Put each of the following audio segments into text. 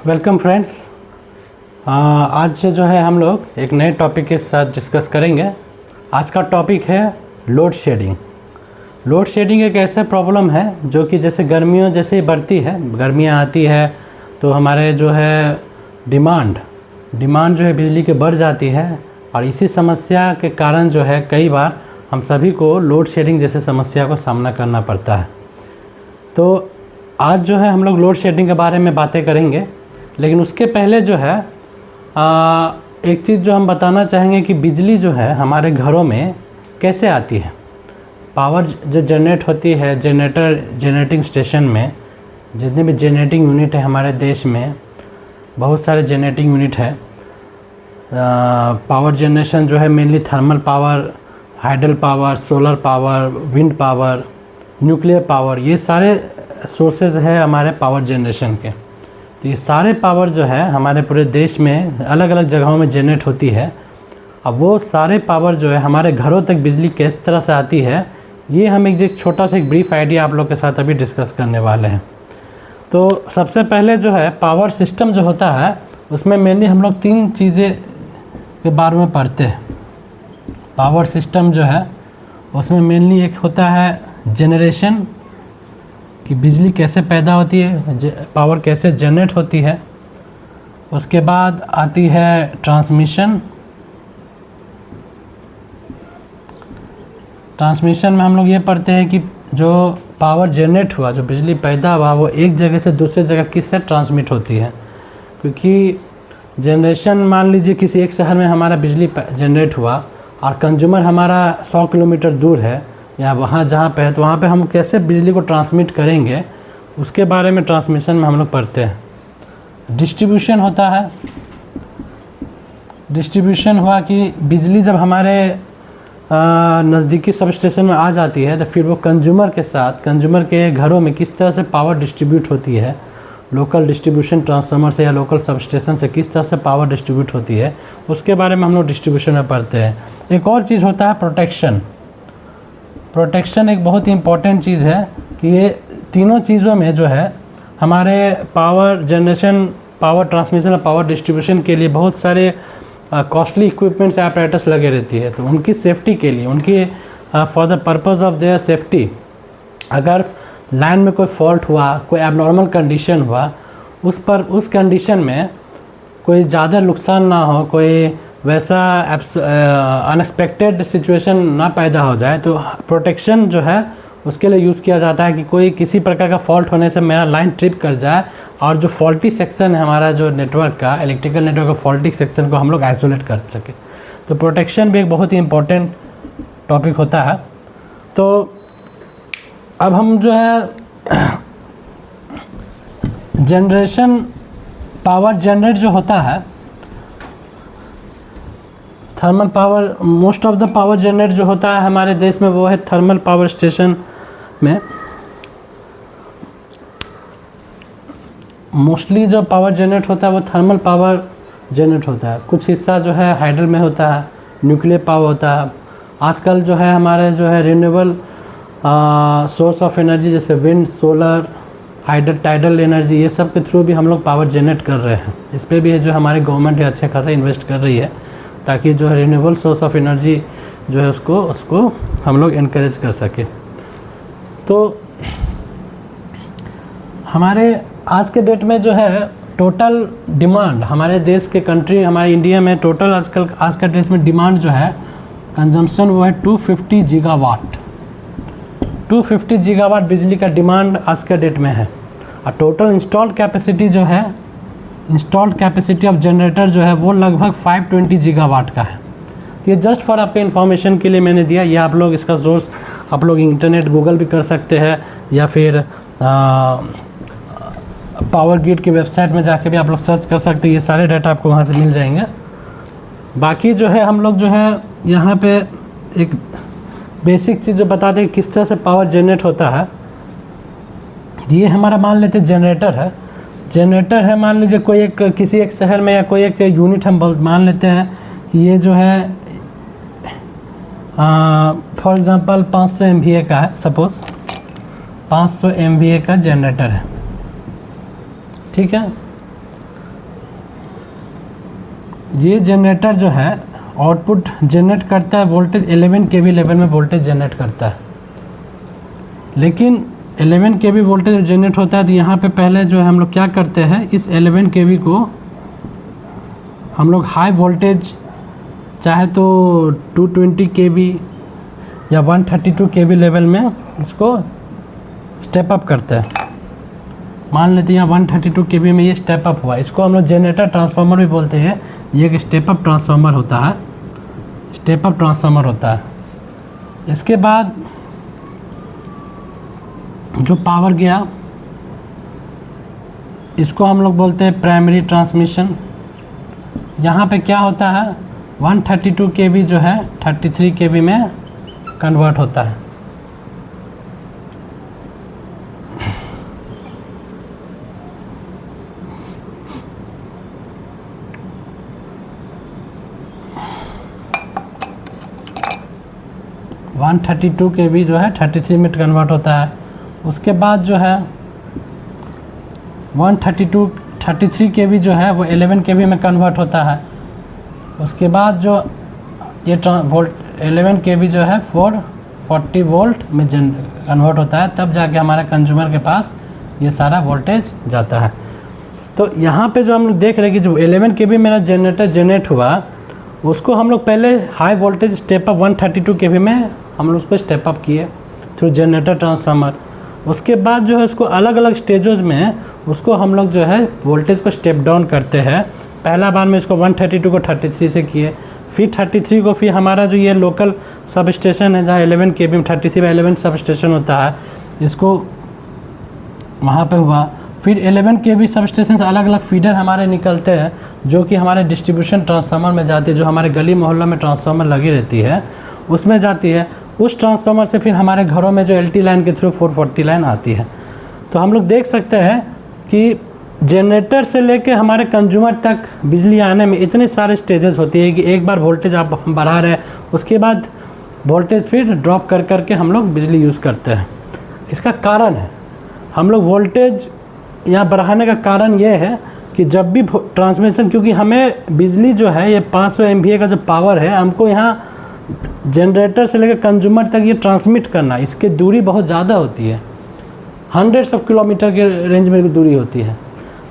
Welcome friends. आज से जो है हम लोग एक नए टॉपिक के साथ डिस्कस करेंगे। आज का टॉपिक है लोड शेडिंग। लोड शेडिंग एक ऐसा प्रॉब्लम है जो कि जैसे गर्मियों जैसे ही बढ़ती है, गर्मियाँ आती है तो हमारे जो है डिमांड जो है बिजली की बढ़ जाती है और इसी समस्या के कारण जो है कई बार हम सभी को लोड शेडिंग जैसे समस्या का सामना करना पड़ता है। तो आज जो है हम लोग लोड शेडिंग के बारे में बातें करेंगे, लेकिन उसके पहले जो है एक चीज़ जो हम बताना चाहेंगे कि बिजली जो है हमारे घरों में कैसे आती है। पावर जो जनरेट होती है जनरेटिंग स्टेशन में, जितने भी जनरेटिंग यूनिट है हमारे देश में, बहुत सारे जनरेटिंग यूनिट है। पावर जनरेशन जो है mainly thermal power, hydel power, solar power, wind power, nuclear power, ये सारे सोर्सेज है हमारे पावर जनरेशन के। तो ये सारे पावर जो है हमारे पूरे देश में अलग अलग जगहों में जनरेट होती है। अब वो सारे पावर जो है हमारे घरों तक बिजली किस तरह से आती है, ये हम एक छोटा सा एक ब्रीफ आइडिया आप लोग के साथ अभी डिस्कस करने वाले हैं। तो सबसे पहले जो है पावर सिस्टम जो होता है उसमें मेनली हम लोग तीन चीज़ें के बारे में पढ़ते हैं। पावर सिस्टम जो है उसमें मेनली एक होता है जनरेशन, कि बिजली कैसे पैदा होती है, पावर कैसे जनरेट होती है। उसके बाद आती है ट्रांसमिशन में हम लोग ये पढ़ते हैं कि जो पावर जनरेट हुआ, जो बिजली पैदा हुआ, वो एक जगह से दूसरे जगह किससे ट्रांसमिट होती है। क्योंकि जनरेशन, मान लीजिए किसी एक शहर में हमारा बिजली जनरेट हुआ और कंज्यूमर हमारा 100 किलोमीटर दूर है या वहाँ जहाँ पे है, तो वहाँ पे हम कैसे बिजली को ट्रांसमिट करेंगे, उसके बारे में ट्रांसमिशन में हम लोग पढ़ते हैं। डिस्ट्रीब्यूशन होता है। डिस्ट्रीब्यूशन हुआ कि बिजली जब हमारे नज़दीकी सब स्टेशन में आ जाती है तो फिर वो कंज्यूमर के घरों में किस तरह से पावर डिस्ट्रीब्यूट होती है, लोकल डिस्ट्रीब्यूशन ट्रांसफार्मर से या लोकल सब स्टेशन से किस तरह से पावर डिस्ट्रीब्यूट होती है, उसके बारे में हम लोग डिस्ट्रीब्यूशन में पढ़ते हैं। एक और चीज़ होता है प्रोटेक्शन एक बहुत ही इम्पॉर्टेंट चीज़ है कि ये तीनों चीज़ों में जो है हमारे पावर जनरेशन, पावर ट्रांसमिशन और पावर डिस्ट्रीब्यूशन के लिए बहुत सारे कॉस्टली इक्विपमेंट्स या अपरेटस लगे रहती है। तो उनकी सेफ्टी के लिए, उनकी for the purpose of their safety, अगर लाइन में कोई फॉल्ट हुआ, कोई एबनॉर्मल कंडीशन हुआ, उस कंडीशन में कोई ज़्यादा नुकसान ना हो, कोई वैसा अनएक्सपेक्टेड सिचुएशन ना पैदा हो जाए, तो प्रोटेक्शन जो है उसके लिए यूज़ किया जाता है कि कोई किसी प्रकार का फॉल्ट होने से मेरा लाइन ट्रिप कर जाए और जो फॉल्टी सेक्शन है हमारा जो नेटवर्क का, इलेक्ट्रिकल नेटवर्क का फॉल्टी सेक्शन को हम लोग आइसोलेट कर सके। तो प्रोटेक्शन भी एक बहुत ही इम्पोर्टेंट टॉपिक होता है। तो अब हम जो है जनरेशन, पावर जनरेट जो होता है, thermal power, most of the power generate जो होता है हमारे देश में वो है थर्मल पावर स्टेशन में। मोस्टली जो पावर जनरेट होता है वो थर्मल पावर जनरेट होता है। कुछ हिस्सा जो है हाइडल में होता है, न्यूक्लियर पावर होता है। आजकल जो है हमारे जो है रिन्यूएबल सोर्स ऑफ एनर्जी जैसे wind, solar, hydel, tidal energy, ये सब के थ्रू भी हम लोग पावर जनरेट कर रहे हैं। इस पर भी जो हमारी गवर्नमेंट है अच्छे खासा इन्वेस्ट कर रही है ताकि जो है रिन्यूएबल सोर्स ऑफ एनर्जी जो है उसको हम लोग इनकरेज कर सके। तो हमारे आज के डेट में जो है टोटल डिमांड हमारे देश के कंट्री, हमारे इंडिया में टोटल आज का डेट में डिमांड जो है कंजम्पशन वो है 250 गीगावाट। 250 गीगावाट बिजली का डिमांड आज के डेट में है। और टोटल इंस्टॉल्ड कैपेसिटी जो है, इंस्टॉल्ड कैपेसिटी ऑफ जनरेटर जो है वो लगभग 520 गीगावाट का है। ये जस्ट फॉर आपके इन्फॉर्मेशन के लिए मैंने दिया। ये आप लोग इसका सोर्स आप लोग इंटरनेट गूगल भी कर सकते हैं या फिर पावर ग्रिड की वेबसाइट में जाके भी आप लोग सर्च कर सकते हैं। ये सारे डाटा आपको वहाँ से मिल जाएंगे। बाकी जो है हम लोग जो है यहाँ पे एक बेसिक चीज़ जो बताते हैं किस तरह से पावर जनरेट होता है। ये हमारा मान लेते जनरेटर है, मान लीजिए कोई किसी एक शहर में या कोई एक यूनिट हम मान लेते हैं कि ये जो है फॉर एग्ज़ाम्पल 500 MVA का है। सपोज़ 500 MVA का जनरेटर है, ठीक है। ये जनरेटर जो है आउटपुट जनरेट करता है वोल्टेज 11 kV लेवल में वोल्टेज जनरेट करता है। लेकिन 11 kV वोल्टेज जनरेट होता है तो यहाँ पे पहले जो है हम लोग क्या करते हैं, इस 11 kV को हम लोग हाई वोल्टेज चाहे तो 220 kV या 132 kV लेवल में इसको स्टेप अप करते हैं। मान लेते हैं यहाँ 132 kV में ये स्टेप अप हुआ, इसको हम लोग जनरेटर ट्रांसफार्मर भी बोलते हैं। ये एक स्टेप अप ट्रांसफार्मर होता है, स्टेप अप ट्रांसफार्मर होता है। इसके बाद जो पावर गया इसको हम लोग बोलते हैं प्राइमरी ट्रांसमिशन। यहाँ पे क्या होता है, 132 kV जो है 33 kV में कन्वर्ट होता है। वन 32 kV जो है 33 में कन्वर्ट होता है। उसके बाद जो है 33 kV जो है वो 11 kV में कन्वर्ट होता है। उसके बाद जो ये 11 kV जो है 440 वोल्ट में कन्वर्ट होता है, तब जाके हमारे कंज्यूमर के पास ये सारा वोल्टेज जाता है। तो यहाँ पे जो हम लोग देख रहे हैं कि जो 11 kV मेरा जनरेटर जनरेट हुआ उसको हम लोग पहले high voltage step up 132 kV में हम लोग उसको स्टेप अप किए थ्रू जनरेटर ट्रांसफार्मर। उसके बाद जो है उसको अलग अलग स्टेजेस में उसको हम लोग जो है वोल्टेज को स्टेप डाउन करते हैं। पहला बार में इसको 132 को 33 से किए, फिर 33 को फिर हमारा जो ये लोकल सब स्टेशन है जहाँ 11 kV में 33/11 सब स्टेशन होता है, इसको वहाँ पे हुआ। फिर 11 kV सब स्टेशन से अलग अलग फीडर हमारे निकलते हैं जो कि हमारे डिस्ट्रीब्यूशन ट्रांसफार्मर में जाती है, जो हमारे गली मोहल्ला में ट्रांसफार्मर लगी रहती है उसमें जाती है। उस ट्रांसफार्मर से फिर हमारे घरों में जो LT लाइन के थ्रू 440 लाइन आती है। तो हम लोग देख सकते हैं कि जनरेटर से लेके हमारे कंज्यूमर तक बिजली आने में इतने सारे स्टेजेस होती है कि एक बार वोल्टेज आप बढ़ा रहे हैं, उसके बाद वोल्टेज फिर ड्रॉप कर करके हम लोग बिजली यूज़ करते हैं। इसका कारण है, हम लोग वोल्टेज यहाँ बढ़ाने का कारण ये है कि जब भी ट्रांसमिशन, क्योंकि हमें बिजली जो है ये 500 MVA का जो पावर है हमको यहाँ जनरेटर से लेकर कंज्यूमर तक ये ट्रांसमिट करना, इसकी दूरी बहुत ज़्यादा होती है, हंड्रेड्स ऑफ किलोमीटर के रेंज में दूरी होती है।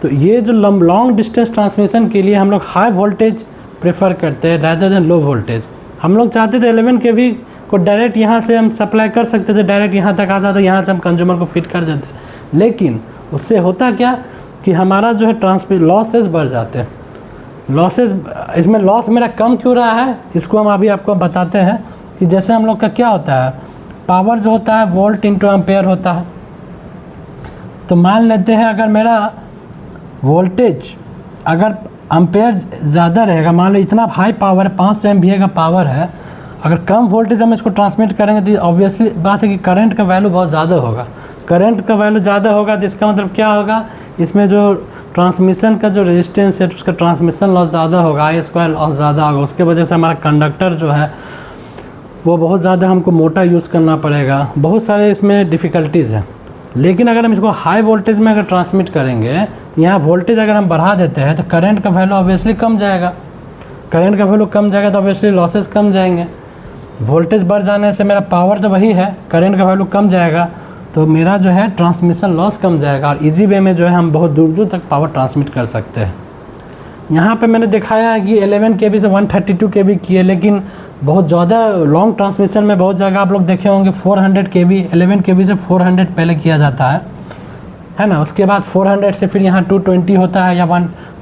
तो ये जो लॉन्ग डिस्टेंस ट्रांसमिशन के लिए हम लोग हाई वोल्टेज प्रेफर करते हैं रैदर देन लो वोल्टेज। हम लोग चाहते थे 11 kV को डायरेक्ट यहाँ से हम सप्लाई कर सकते थे, डायरेक्ट यहाँ तक आ जाता, यहाँ से हम कंज्यूमर को फिट कर देते। लेकिन उससे होता क्या कि हमारा जो है लॉसेस बढ़ जाते हैं। लॉसेस, इसमें लॉस मेरा कम क्यों रहा है इसको हम अभी आपको बताते हैं कि जैसे हम लोग का क्या होता है, पावर जो होता है वोल्ट इंटू एम्पेयर होता है। तो मान लेते हैं अगर मेरा वोल्टेज अगर एम्पेयर ज़्यादा रहेगा, मान लो इतना हाई पावर है 500 MVA का पावर है, अगर कम वोल्टेज हम इसको ट्रांसमिट करेंगे तो ऑब्वियसली बात है कि करंट का वैल्यू बहुत ज़्यादा होगा। करंट का वैल्यू ज़्यादा होगा तो इसका मतलब क्या होगा, इसमें जो ट्रांसमिशन का जो रेजिस्टेंस है उसका ट्रांसमिशन लॉस ज़्यादा होगा, I² लॉस ज़्यादा होगा। उसके वजह से हमारा कंडक्टर जो है वो बहुत ज़्यादा हमको मोटा यूज़ करना पड़ेगा, बहुत सारे इसमें डिफ़िकल्टीज़ हैं। लेकिन अगर हम इसको हाई वोल्टेज में अगर ट्रांसमिट करेंगे, यहाँ वोल्टेज अगर हम बढ़ा देते हैं तो करंट का वैल्यू ऑब्वियसली कम जाएगा। करंट का वैल्यू कम जाएगा तो ऑब्वियसली लॉसेस कम जाएंगे। वोल्टेज बढ़ जाने से मेरा पावर तो वही है, करंट का वैल्यू कम जाएगा तो मेरा जो है ट्रांसमिशन लॉस कम जाएगा और इजी वे में जो है हम बहुत दूर दूर तक पावर ट्रांसमिट कर सकते हैं। यहाँ पे मैंने दिखाया है कि 11 kV से 132 kV किए, लेकिन बहुत ज़्यादा लॉन्ग ट्रांसमिशन में बहुत जगह आप लोग देखे होंगे 400 kV, 11 kV से 400 पहले किया जाता है ना। उसके बाद 400 से फिर यहाँ 220 होता है या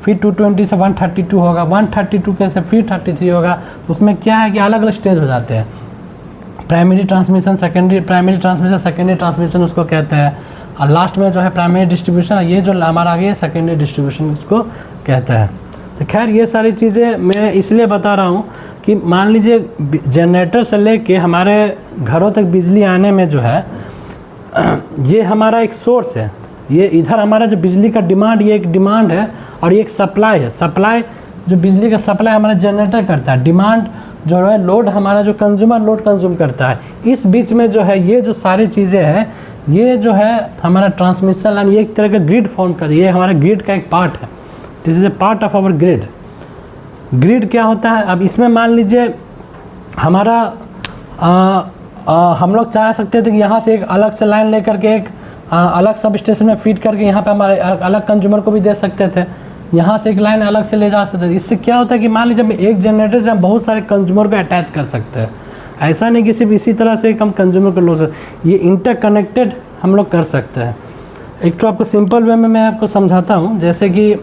फिर 220 से 132 होगा, 132 के से फिर 33 होगा। तो उसमें क्या है कि अलग अलग स्टेज हो जाते हैं, primary transmission, primary transmission, secondary transmission उसको कहते हैं, और लास्ट में जो है प्राइमरी डिस्ट्रीब्यूशन, ये जो हमारा आगे सेकेंडरी डिस्ट्रीब्यूशन उसको कहते हैं। तो खैर ये सारी चीज़ें मैं इसलिए बता रहा हूँ कि मान लीजिए जनरेटर से लेके हमारे घरों तक बिजली आने में जो है ये हमारा एक सोर्स है, ये इधर हमारा जो बिजली का डिमांड, ये एक डिमांड है और ये एक सप्लाई है। सप्लाई जो बिजली का सप्लाई हमारा जनरेटर करता है, डिमांड जो है लोड हमारा जो कंज्यूमर लोड कंज्यूम करता है। इस बीच में जो है ये जो सारी चीज़ें हैं, ये जो है हमारा ट्रांसमिशन लाइन, ये एक तरह का ग्रिड फॉर्म कर, ये हमारा ग्रिड का एक पार्ट है, this is a part of our grid. Grid क्या होता है, अब इसमें मान लीजिए हमारा हम लोग चाह सकते थे कि यहाँ से एक अलग से लाइन लेकर के एक अलग सब स्टेशन में फीड करके यहाँ पे हमारे अलग कंज्यूमर को भी दे सकते थे, यहाँ से एक लाइन अलग से ले जा सकते थे। इससे क्या होता है कि मान लीजिए हम एक जनरेटर से हम बहुत सारे कंज्यूमर को अटैच कर सकते हैं। ऐसा नहीं कि सिर्फ इसी तरह से हम कंज्यूमर को लो सकते, ये इंटरकनेक्टेड हम लोग कर सकते हैं। एक तो आपको सिंपल वे में मैं आपको समझाता हूँ, जैसे कि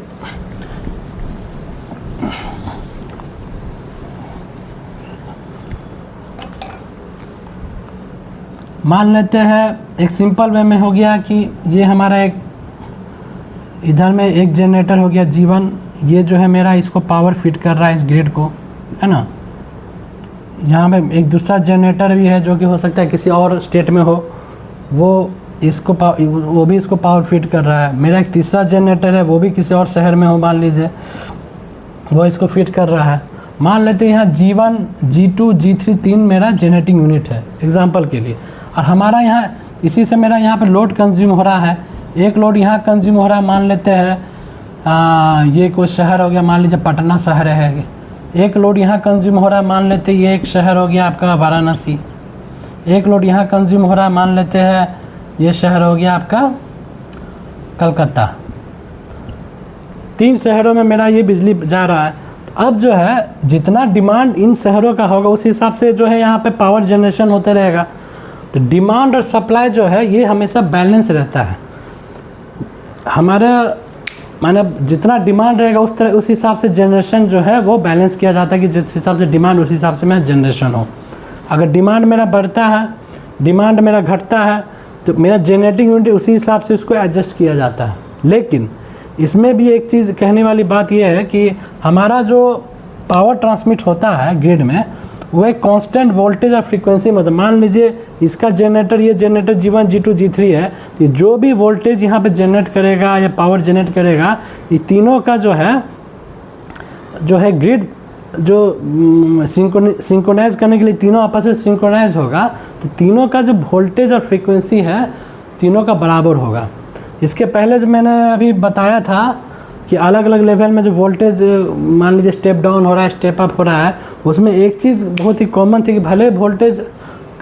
मान लेते हैं एक सिंपल वे में हो गया कि ये हमारा एक इधर में एक जनरेटर हो गया G1, ये जो है मेरा इसको पावर फिट कर रहा है इस ग्रिड को, है ना। यहाँ पे एक दूसरा जनरेटर भी है जो कि हो सकता है किसी और स्टेट में हो, वो भी इसको पावर फिट कर रहा है। मेरा एक तीसरा जनरेटर है, वो भी किसी और शहर में हो मान लीजिए, वो इसको फिट कर रहा है। मान लेते हैं यहाँ G1, G2, G3 तीन मेरा जनरेटिंग यूनिट है एग्जांपल के लिए, और हमारा यहाँ इसी से मेरा यहाँ पे लोड कंज्यूम हो रहा है। एक लोड यहाँ कंज्यूम हो रहा है, मान लेते हैं ये कोई शहर हो गया, मान लीजिए पटना शहर है। एक लोड यहाँ कंज्यूम हो रहा है, मान लेते हैं ये एक शहर हो गया आपका वाराणसी। एक लोड यहाँ कंज्यूम हो रहा है, मान लेते हैं ये शहर हो गया आपका कलकत्ता। तीन शहरों में मेरा ये बिजली जा रहा है। अब जो है जितना डिमांड इन शहरों का होगा उस हिसाब से जो है यहाँ पे पावर जनरेशन होते रहेगा। तो डिमांड और सप्लाई जो है ये हमेशा बैलेंस रहता है। हमारा माने जितना डिमांड रहेगा उस हिसाब से जनरेशन जो है वो बैलेंस किया जाता है कि जिस हिसाब से डिमांड उस हिसाब से मेरा जनरेशन हो। अगर डिमांड मेरा बढ़ता है, डिमांड मेरा घटता है, तो मेरा जनरेटिंग यूनिट उसी हिसाब से उसको एडजस्ट किया जाता है। लेकिन इसमें भी एक चीज़ कहने वाली बात यह है कि हमारा जो पावर ट्रांसमिट होता है ग्रिड में वो एक कांस्टेंट वोल्टेज और फ्रीक्वेंसी में होता है। मान लीजिए इसका जनरेटर, ये जनरेटर G1, G2, G3 है, ये जो भी वोल्टेज यहाँ पे जनरेट करेगा या पावर जनरेट करेगा, ये तीनों का जो है ग्रिड जो सिंक्रोनाइज करने के लिए तीनों आपस में सिंक्रोनाइज होगा, तो तीनों का जो वोल्टेज और फ्रीक्वेंसी है तीनों का बराबर होगा। इसके पहले जो मैंने अभी बताया था कि अलग अलग लेवल में जो वोल्टेज मान लीजिए स्टेप डाउन हो रहा है, स्टेप अप हो रहा है, उसमें एक चीज़ बहुत ही कॉमन थी कि भले वोल्टेज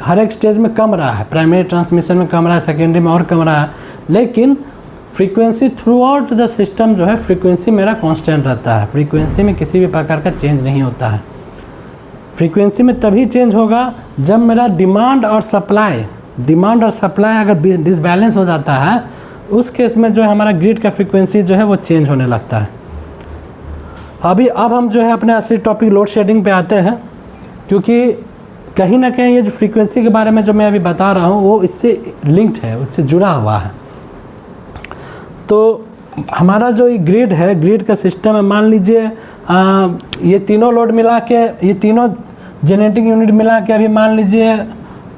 हर एक स्टेज में कम रहा है, प्राइमरी ट्रांसमिशन में कम रहा है, सेकेंडरी में और कम रहा है, लेकिन frequency through out the system जो है फ्रीक्वेंसी मेरा कांस्टेंट रहता है। फ्रीक्वेंसी में किसी भी प्रकार का चेंज नहीं होता है। फ्रीक्वेंसी में तभी चेंज होगा जब मेरा डिमांड और सप्लाई अगर डिसबैलेंस हो जाता है, उस केस में जो है हमारा ग्रिड का फ्रीक्वेंसी जो है वो चेंज होने लगता है। अब हम जो है अपने असली टॉपिक लोड शेडिंग पे आते हैं, क्योंकि कहीं ना कहीं ये जो फ्रीक्वेंसी के बारे में जो मैं अभी बता रहा हूँ वो इससे लिंक्ड है, उससे जुड़ा हुआ है। तो हमारा जो ये ग्रिड है, ग्रिड का सिस्टम है, मान लीजिए ये तीनों लोड मिला के, ये तीनों जनरेटिंग यूनिट मिला के अभी मान लीजिए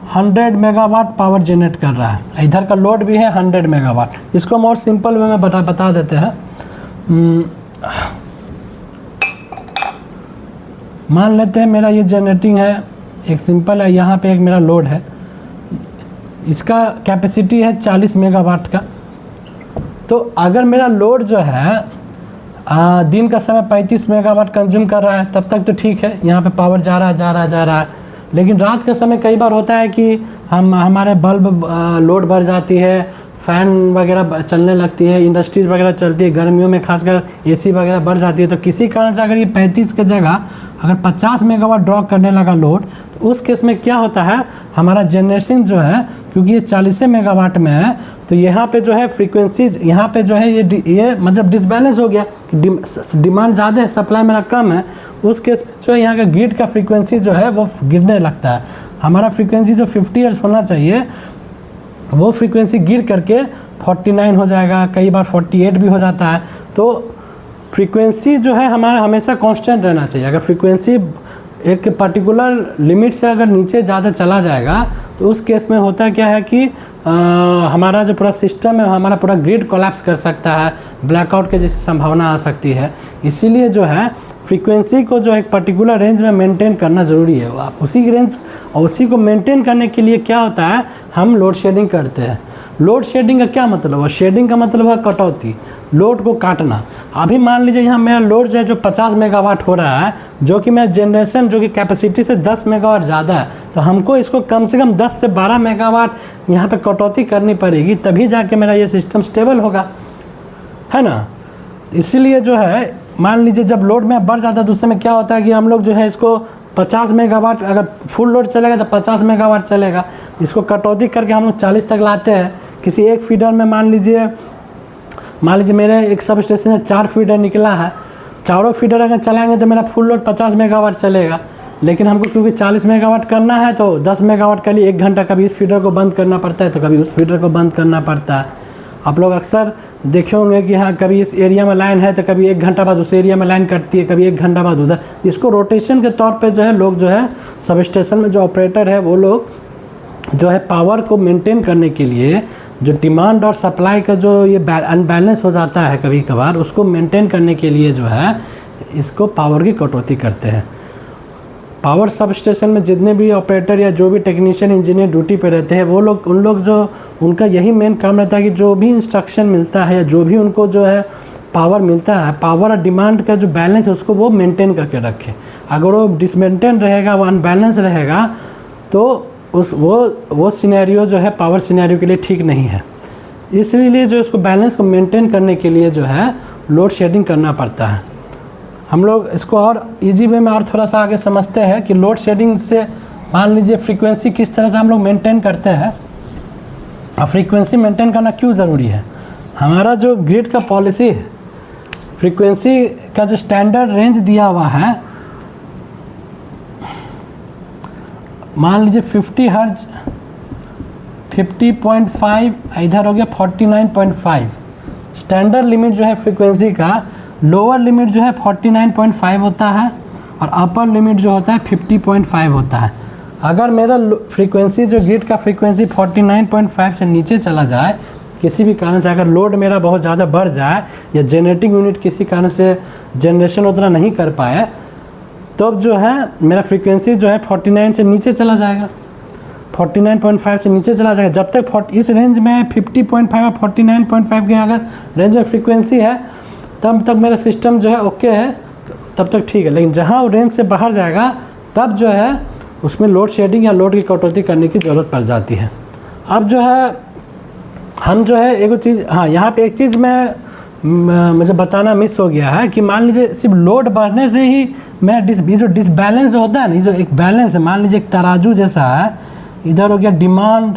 100 मेगावाट पावर जनरेट कर रहा है। इधर का लोड भी है 100 मेगावाट। इसको हम और सिंपल वे में बता देते हैं। मान लेते हैं मेरा ये जनरेटिंग है, एक सिंपल है, यहाँ पे एक मेरा लोड है, इसका कैपेसिटी है 40 मेगावाट का। तो अगर मेरा लोड जो है दिन का समय 35 मेगावाट कंज्यूम कर रहा है, तब तक तो ठीक है, यहाँ पे पावर जा रहा है। लेकिन रात के समय कई बार होता है कि हमारे बल्ब लोड बढ़ जाती है, फ़ैन वगैरह चलने लगती है, इंडस्ट्रीज़ वगैरह चलती है, गर्मियों में खासकर एसी वगैरह बढ़ जाती है। तो किसी कारण से अगर ये 35 की जगह अगर 50 मेगावाट ड्रॉ करने लगा लोड, तो उस केस में क्या होता है, हमारा जनरेशन जो है, क्योंकि ये 40 मेगावाट में है, तो यहाँ पे जो है फ्रीक्वेंसी यहाँ पे जो है ये मतलब डिसबैलेंस हो गया, डिमांड ज़्यादा है, सप्लाई मेरा कम है। उस केस में जो है यहाँ का ग्रिड का फ्रीक्वेंसी जो है वो गिरने लगता है। हमारा फ्रीक्वेंसी जो 50 हर्ट्ज होना चाहिए वो फ्रीक्वेंसी गिर करके 49 हो जाएगा, कई बार 48 भी हो जाता है। तो फ्रीक्वेंसी जो है हमारा हमेशा कांस्टेंट रहना चाहिए। अगर फ्रीक्वेंसी एक पर्टिकुलर लिमिट से अगर नीचे ज़्यादा चला जाएगा, तो उस केस में होता क्या है कि हमारा जो पूरा सिस्टम है, हमारा पूरा ग्रिड कोलैप्स कर सकता है, ब्लैकआउट के जैसी संभावना आ सकती है। इसीलिए जो है फ्रीक्वेंसी को जो एक पर्टिकुलर रेंज में मेंटेन करना ज़रूरी है। आप उसी रेंज और उसी को मेंटेन करने के लिए क्या होता है, हम लोड शेडिंग करते हैं। लोड शेडिंग का क्या मतलब है? शेडिंग का मतलब है कटौती, लोड को काटना। अभी मान लीजिए यहाँ मेरा लोड जो है जो 50 मेगावाट हो रहा है, जो कि मेरा जनरेशन जो कि कैपेसिटी से 10 मेगावाट ज़्यादा है, तो हमको इसको कम से कम 10 से 12 मेगावाट यहाँ पे कटौती करनी पड़ेगी, तभी जाके मेरा ये सिस्टम स्टेबल होगा, है ना। इसीलिए जो है मान लीजिए जब लोड में बढ़ जाता है तो उस समय क्या होता है कि हम लोग जो है इसको 50 मेगावाट, अगर फुल लोड चलेगा तो 50 मेगावाट चलेगा, इसको कटौती करके हम लोग 40 तक लाते हैं। किसी एक फीडर में मान लीजिए मेरे एक सब स्टेशन में 4 फीडर निकला है, चारों फीडर अगर चलाएंगे तो मेरा फुल लोड 50 मेगावाट चलेगा, लेकिन हमको क्योंकि 40 मेगावाट करना है तो 10 मेगावाट के लिए 1 घंटा कभी इस फीडर को बंद करना पड़ता है तो कभी उस फीडर को बंद करना पड़ता है। आप लोग अक्सर देखे होंगे कि हाँ कभी इस एरिया में लाइन है तो कभी 1 घंटा बाद उस एरिया में लाइन कटती है, कभी 1 घंटा बाद उधर। इसको रोटेशन के तौर पे जो है लोग जो है सब स्टेशन में जो ऑपरेटर है वो लोग जो है पावर को मेंटेन करने के लिए, जो डिमांड और सप्लाई का जो ये अनबैलेंस हो जाता है कभी कभार, उसको मेंटेन करने के लिए जो है इसको पावर की कटौती करते हैं। पावर सब स्टेशन में जितने भी ऑपरेटर या जो भी टेक्नीशियन इंजीनियर ड्यूटी पे रहते हैं वो लोग, उन लोग जो उनका यही मेन काम रहता है कि जो भी इंस्ट्रक्शन मिलता है या जो भी उनको जो है पावर मिलता है, पावर और डिमांड का जो बैलेंस है उसको वो मेंटेन करके रखें। अगर वो डिसमेंटेन रहेगा, वो अनबैलेंस रहेगा तो वो सिनेरियो जो है पावर सिनेरियो के लिए ठीक नहीं है। इसलिए जो इसको बैलेंस को मेंटेन करने के लिए जो है लोड शेडिंग करना पड़ता है। हम लोग इसको और इजी वे में और थोड़ा सा आगे समझते हैं कि लोड शेडिंग से मान लीजिए फ्रीक्वेंसी किस तरह से हम लोग मेंटेन करते हैं। अब फ्रीक्वेंसी मेंटेन करना क्यों ज़रूरी है? हमारा जो ग्रिड का पॉलिसी है, फ्रीक्वेंसी का जो स्टैंडर्ड रेंज दिया हुआ है, मान लीजिए 50 हर्ट्ज, 50.5, इधर हो गया 49.5। स्टैंडर्ड लिमिट जो है फ्रीक्वेंसी का, लोअर लिमिट जो है 49.5 होता है और अपर लिमिट जो होता है 50.5 होता है। अगर मेरा फ्रीक्वेंसी जो ग्रिड का फ्रीक्वेंसी 49.5 से नीचे चला जाए, किसी भी कारण से अगर लोड मेरा बहुत ज़्यादा बढ़ जाए या जनरेटिंग यूनिट किसी कारण से जनरेशन उतना नहीं कर पाए, तब जो है मेरा फ्रीक्वेंसी जो है 49 से नीचे चला जाएगा, 49.5 से नीचे चला जाएगा। जब तक इस रेंज में 50.5 और 49.5 के अगर रेंज में फ्रीक्वेंसी है तब तक मेरा सिस्टम जो है ओके है, तब तक ठीक है। लेकिन जहाँ वो रेंज से बाहर जाएगा तब जो है उसमें लोड शेडिंग या लोड की कटौती करने की ज़रूरत पड़ जाती है। अब जो है हम जो है एक चीज़, हाँ यहाँ पे एक चीज़ मुझे बताना मिस हो गया है कि मान लीजिए सिर्फ लोड बढ़ने से ही मेरा जो डिसबैलेंस होता है ना, जो एक बैलेंस है, मान लीजिए एक तराजू जैसा है, इधर हो गया डिमांड,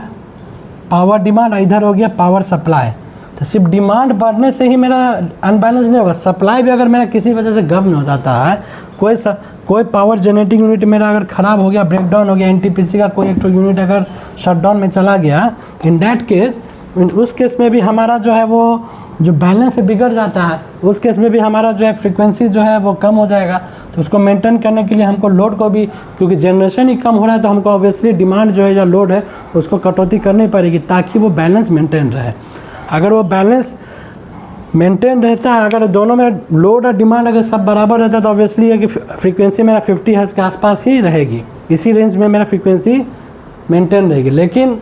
पावर डिमांड, इधर हो गया पावर सप्लाई। तो सिर्फ डिमांड बढ़ने से ही मेरा अनबैलेंस नहीं होगा, सप्लाई भी अगर मेरा किसी वजह से कम हो जाता है, कोई पावर जनरेटिंग यूनिट मेरा अगर ख़राब हो गया, ब्रेकडाउन हो गया, एनटीपीसी का कोई एक यूनिट अगर शटडाउन में चला गया, इन दैट केस, उस केस में भी हमारा जो है वो जो बैलेंस बिगड़ जाता है, उस केस में भी हमारा जो है फ्रीक्वेंसी जो है वो कम हो जाएगा। तो उसको मेंटेन करने के लिए हमको लोड को भी, क्योंकि जनरेशन ही कम हो रहा है तो हमको ऑब्वियसली डिमांड जो है या लोड है उसको कटौती करनी पड़ेगी ताकि वो बैलेंस मेंटेन रहे। अगर वो बैलेंस मेंटेन रहता है, अगर दोनों में लोड और डिमांड अगर सब बराबर रहता है तो ऑब्वियसली है कि फ्रीक्वेंसी मेरा 50 हर्ट्ज के आसपास ही रहेगी, इसी रेंज में मेरा फ्रीक्वेंसी मेंटेन रहेगी। लेकिन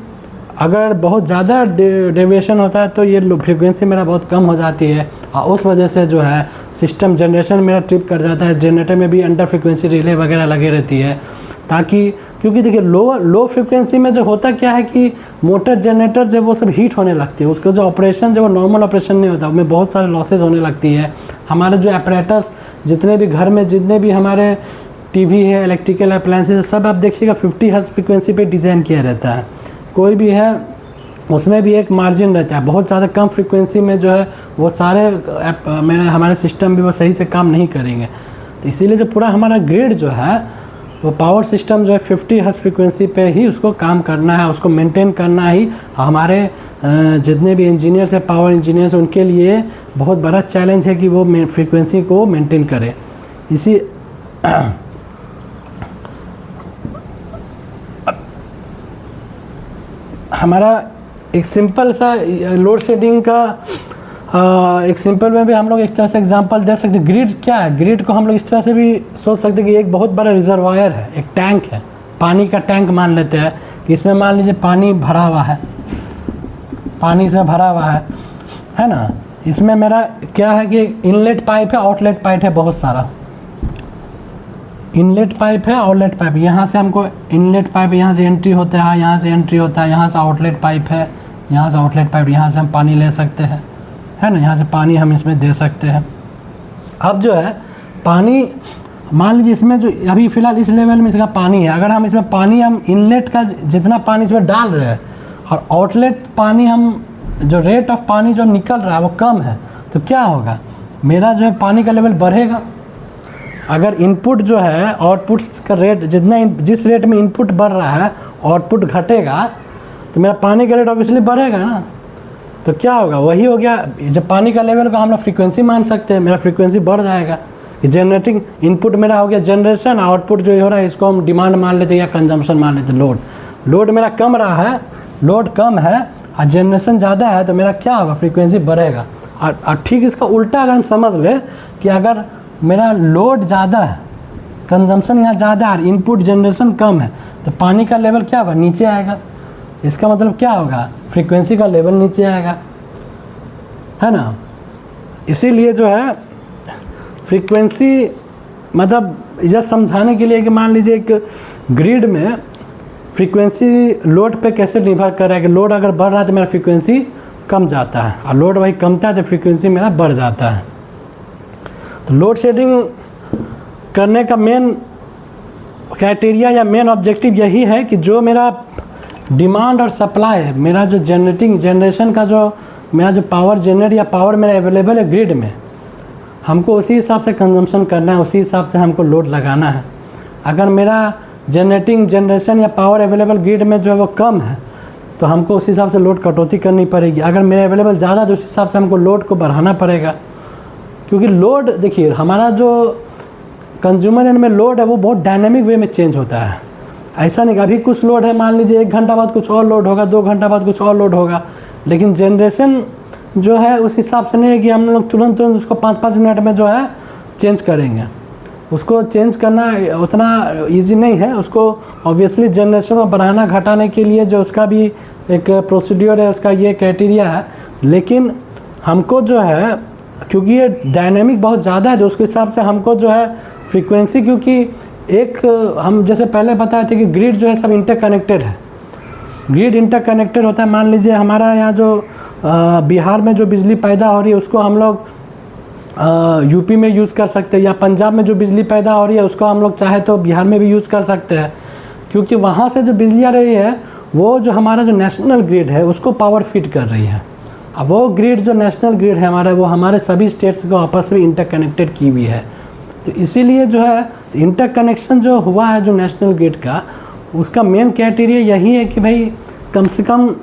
अगर बहुत ज़्यादा डेविएशन होता है तो ये फ्रीक्वेंसी मेरा बहुत कम हो जाती है और उस वजह से जो है सिस्टम जनरेशन मेरा ट्रिप कर जाता है। जनरेटर में भी अंडर फ्रीक्वेंसी रिले वगैरह लगे रहती है, ताकि क्योंकि देखिए लो फ्रीक्वेंसी में जो होता क्या है कि मोटर जनरेटर जब वो सब हीट होने लगती है, उसका जो ऑपरेशन जब वो नॉर्मल ऑपरेशन नहीं होता, उसमें बहुत सारे लॉसेज होने लगती है। हमारे जो अपरेटस जितने भी घर में जितने भी हमारे टीवी है, इलेक्ट्रिकल अप्लायंसेज, सब आप देखिएगा 50 हर्ट्ज फ्रीक्वेंसी पे डिज़ाइन किया रहता है। कोई भी है उसमें भी एक मार्जिन रहता है, बहुत ज़्यादा कम फ्रीक्वेंसी में जो है वो सारे हमारे सिस्टम भी वो सही से काम नहीं करेंगे। तो इसीलिए जो पूरा हमारा ग्रिड जो है वो पावर सिस्टम जो है 50 हर्ट्ज फ्रीक्वेंसी पे ही उसको काम करना है, उसको मेंटेन करना ही हमारे जितने भी इंजीनियर्स हैं, पावर इंजीनियर्स, उनके लिए बहुत बड़ा चैलेंज है कि वो फ्रीक्वेंसी को मेंटेन करें। इसी हमारा एक सिंपल सा लोड शेडिंग का एक सिंपल में भी हम लोग एक तरह से एग्जांपल दे सकते हैं। ग्रिड क्या है? ग्रिड को हम लोग इस तरह से भी सोच सकते हैं कि एक बहुत बड़ा रिजर्वायर है, एक टैंक है, पानी का टैंक मान लेते हैं कि इसमें मान लीजिए पानी भरा हुआ है, पानी इसमें भरा हुआ है ना। इसमें मेरा क्या है कि इनलेट पाइप है, आउटलेट पाइप है, बहुत सारा इनलेट पाइप है, आउटलेट पाइप। यहाँ से हमको इनलेट पाइप यहाँ से एंट्री होता है, यहाँ से एंट्री होता है, यहाँ से आउटलेट पाइप है, यहाँ से आउटलेट पाइप, यहाँ से हम पानी ले सकते हैं, है ना। यहाँ से पानी हम इसमें दे सकते हैं। अब जो है पानी, मान लीजिए इसमें जो अभी फ़िलहाल इस लेवल में इसका पानी है, अगर हम इसमें पानी, हम इनलेट का जितना पानी इसमें डाल रहे हैं और आउटलेट पानी, हम जो रेट ऑफ पानी जो निकल रहा है वो कम है, तो क्या होगा, मेरा जो है पानी का लेवल बढ़ेगा। अगर इनपुट जो है, आउटपुट्स का रेट जितना, जिस रेट में इनपुट बढ़ रहा है आउटपुट घटेगा, तो मेरा पानी का रेट ऑब्वियसली बढ़ेगा ना। तो क्या होगा, वही हो गया, जब पानी का लेवल का हम लोग फ्रीक्वेंसी मान सकते हैं, मेरा फ्रीक्वेंसी बढ़ जाएगा। जनरेटिंग इनपुट मेरा हो गया जनरेशन, आउटपुट जो हो रहा है इसको हम डिमांड मान लेते हैं या कंजम्पशन मान लेते हैं। लोड मेरा कम रहा है, लोड कम है और जनरेशन ज़्यादा है, तो मेरा क्या होगा, फ्रीक्वेंसी बढ़ेगा। और ठीक इसका उल्टा अगर हम समझ ले कि अगर मेरा लोड ज़्यादा है, कंजम्पशन यहाँ ज़्यादा है, इनपुट जनरेशन कम है, तो पानी का लेवल क्या होगा, नीचे आएगा। इसका मतलब क्या होगा, फ्रीक्वेंसी का लेवल नीचे आएगा, है ना। इसीलिए जो है फ्रीक्वेंसी, मतलब यह समझाने के लिए कि मान लीजिए एक ग्रिड में फ्रीक्वेंसी लोड पे कैसे निर्भर कर रहा है कि लोड अगर बढ़ रहा है तो मेरा फ्रीक्वेंसी कम जाता है, और लोड वही कमता है तो फ्रीक्वेंसी मेरा बढ़ जाता है। तो लोड शेडिंग करने का मेन क्राइटेरिया या मेन ऑब्जेक्टिव यही है कि जो मेरा डिमांड और सप्लाई है, मेरा जो जनरेशन का जो मेरा जो पावर जनरेट या पावर मेरा अवेलेबल है ग्रिड में, हमको उसी हिसाब से कंजम्पशन करना है, उसी हिसाब से हमको लोड लगाना है। अगर मेरा जनरेशन या पावर अवेलेबल ग्रिड में जो है वो कम है, तो हमको उस हिसाब से लोड कटौती करनी पड़ेगी। अगर मेरे अवेलेबल ज़्यादा तो उस हिसाब से हमको लोड को बढ़ाना पड़ेगा, क्योंकि लोड देखिए हमारा जो कंज्यूमर एंड में लोड है वो बहुत डायनेमिक वे में चेंज होता है। ऐसा नहीं कि अभी कुछ लोड है, मान लीजिए 1 घंटा बाद कुछ और लोड होगा, 2 घंटा बाद कुछ और लोड होगा, लेकिन जनरेशन जो है उस हिसाब से नहीं है कि हम लोग तुरंत उसको 5-5 मिनट में जो है चेंज करेंगे। उसको चेंज करना उतना इजी नहीं है। उसको ऑब्वियसली जनरेशन को बढ़ाना घटाने के लिए जो उसका भी एक प्रोसीड्योर है, उसका ये क्राइटेरिया है। लेकिन हमको जो है, क्योंकि ये डायनेमिक बहुत ज़्यादा है, तो उसके हिसाब से हमको जो है फ्रीक्वेंसी, क्योंकि एक हम जैसे पहले बताए थे कि ग्रिड जो है सब इंटरकनेक्टेड है, ग्रिड इंटरकनेक्टेड होता है। मान लीजिए हमारा यहाँ जो बिहार में जो बिजली पैदा हो रही है उसको हम लोग यूपी में यूज़ कर सकते हैं, या पंजाब में जो बिजली पैदा हो रही है उसको हम लोग चाहे तो बिहार में भी यूज़ कर सकते हैं, क्योंकि वहाँ से जो बिजली आ रही है वो जो हमारा जो नेशनल ग्रिड है उसको पावर फीड कर रही है। अब वो ग्रिड जो नेशनल ग्रिड है हमारा, वो हमारे सभी स्टेट्स को आपस में इंटरकनेक्टेड की हुई है। तो इसीलिए जो है इंटरकनेक्शन जो हुआ है जो नेशनल ग्रिड का, उसका मेन क्राइटेरिया यही है कि भाई कम से कम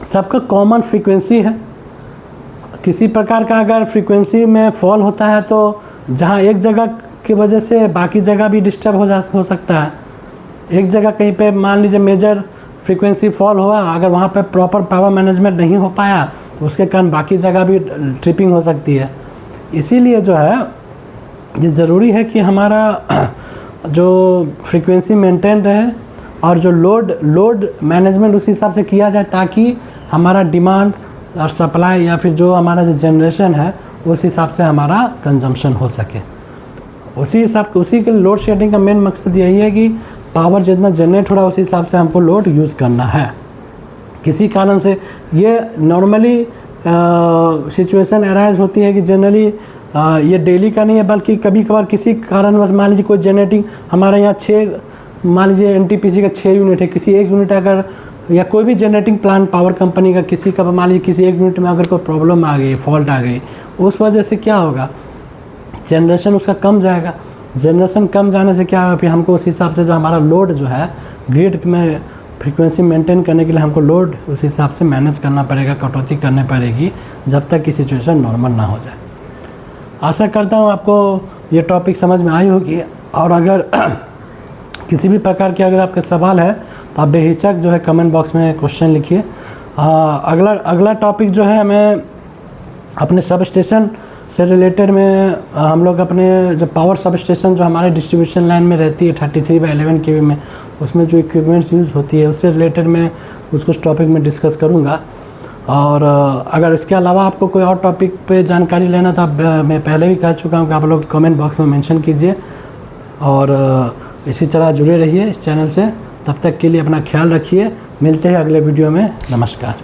सबका कॉमन फ्रीक्वेंसी है। किसी प्रकार का अगर फ्रीक्वेंसी में फॉल होता है तो जहाँ एक जगह की वजह से बाकी जगह भी डिस्टर्ब हो सकता है। एक जगह कहीं पे मान लीजिए मेजर फ्रीक्वेंसी फॉल हुआ, अगर वहाँ पे प्रॉपर पावर मैनेजमेंट नहीं हो पाया तो उसके कारण बाकी जगह भी ट्रिपिंग हो सकती है। इसीलिए जो है ये ज़रूरी है कि हमारा जो फ्रीक्वेंसी मेंटेन रहे और जो लोड मैनेजमेंट उस हिसाब से किया जाए, ताकि हमारा डिमांड और सप्लाई या फिर जो हमारा जो जनरेशन है उस हिसाब से हमारा कंजम्पशन हो सके। उसी के लोड शेडिंग का मेन मकसद यही है कि पावर जितना जनरेट हो रहा है उस हिसाब से हमको लोड यूज़ करना है। किसी कारण से ये नॉर्मली सिचुएशन अराइज होती है कि जनरली ये डेली का नहीं है, बल्कि कभी कभार किसी कारणवश मान लीजिए कोई जनरेटिंग हमारे यहाँ 6, मान लीजिए एनटीपीसी का 6 यूनिट है, किसी एक यूनिट अगर या कोई भी जनरेटिंग प्लांट पावर कंपनी का किसी का मान लीजिए किसी एक यूनिट में अगर कोई प्रॉब्लम आ गई, फॉल्ट आ गई, उस वजह से क्या होगा, जनरेशन उसका कम जाएगा। जनरेशन कम जाने से क्या होगा, फिर हमको उस हिसाब से जो हमारा लोड जो है ग्रिड में फ्रीक्वेंसी मेंटेन करने के लिए हमको लोड उस हिसाब से मैनेज करना पड़ेगा, कटौती करनी पड़ेगी जब तक कि सिचुएशन नॉर्मल ना हो जाए। आशा करता हूँ आपको ये टॉपिक समझ में आई होगी, और अगर किसी भी प्रकार के अगर आपके सवाल है तो आप बेहिचक जो है कमेंट बॉक्स में क्वेश्चन लिखिए। अगला टॉपिक जो है हमें अपने सब स्टेशन से रिलेटेड में हम लोग अपने जो पावर सब स्टेशन जो हमारे डिस्ट्रीब्यूशन लाइन में रहती है 33/11 kV में, उसमें जो इक्विपमेंट्स यूज़ होती है उससे रिलेटेड मैं कुछ टॉपिक में डिस्कस करूँगा। और अगर इसके अलावा आपको कोई और टॉपिक पे जानकारी लेना था, मैं पहले भी कह चुका हूँ कि आप लोग कमेंट बॉक्स में मेंशन कीजिए और इसी तरह जुड़े रहिए इस चैनल से। तब तक के लिए अपना ख्याल रखिए, मिलते हैं अगले वीडियो में। नमस्कार।